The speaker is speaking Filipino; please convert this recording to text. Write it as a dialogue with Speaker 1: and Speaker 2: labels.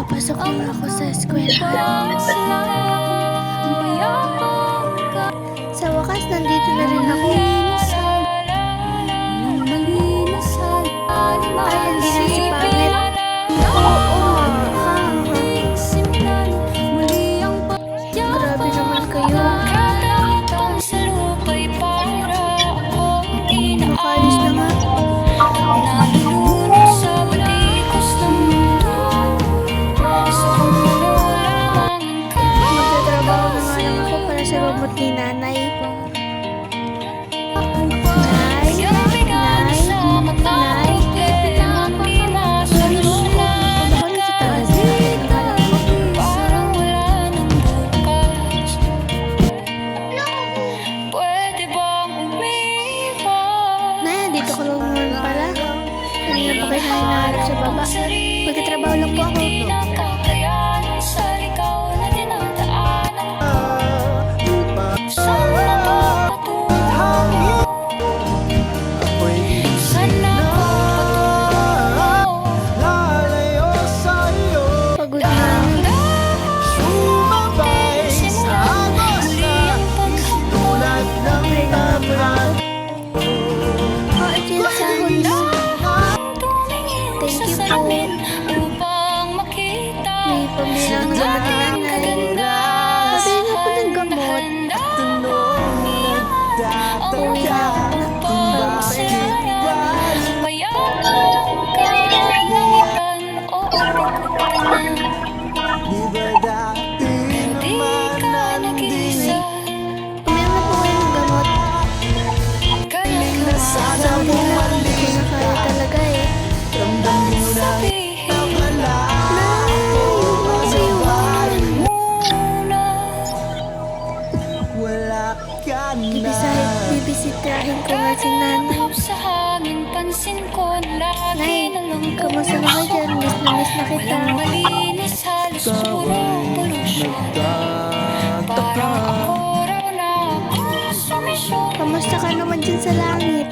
Speaker 1: Papasok na ako sa eskwelahan. Sa wakas, nandito na rin ako. Ay, hindi na si Pangit. Grabe naman kayo. Makalis na nga. Magtatrabaho na nga lang ako para sa robot ni nanay. Dito ko lang naman pala. Kanina pa kayo hinahanap sa baba. Magtatrabaho lang po ako. Pagod na. Thank you po. May pambilang ng gamot ni nanay. Pabili na po ng gamot. Uwi na ako. Pumili na po kayo ng gamot. Sabi na, hindi ko na kaya talaga eh. Bibisitahin ko nga si nanay. Nay, kamusta na ka dyan? Miss na kita. Kamusta ka naman dyan sa langit?